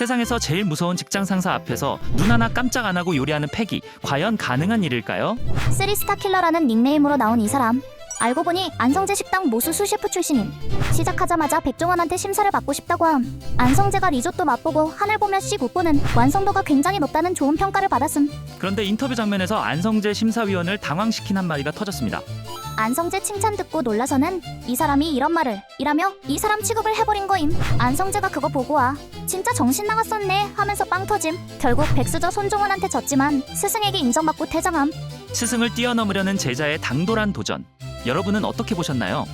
세상에서 제일 무서운 직장 상사 앞에서 눈 하나 깜짝 안 하고 요리하는 패기, 과연 가능한 일일까요? 3스타 킬러라는 닉네임으로 나온 이 사람, 알고 보니 안성재 식당 모수 수셰프 출신임. 시작하자마자 백종원한테 심사를 받고 싶다고 함. 안성재가 리조또 맛보고 하늘 보며 씩 웃고는 완성도가 굉장히 높다는 좋은 평가를 받았음. 그런데 인터뷰 장면에서 안성재 심사위원을 당황시킨 한마디가 터졌습니다. 안성재 칭찬 듣고 놀라서는 이 사람이 이런 말을 이라며 이 사람 취급을 해버린 거임. 안성재가 그거 보고 와 진짜 정신 나갔었네 하면서 빵 터짐. 결국 백수저 손종원한테 졌지만 스승에게 인정받고 퇴장함. 스승을 뛰어넘으려는 제자의 당돌한 도전. 여러분은 어떻게 보셨나요?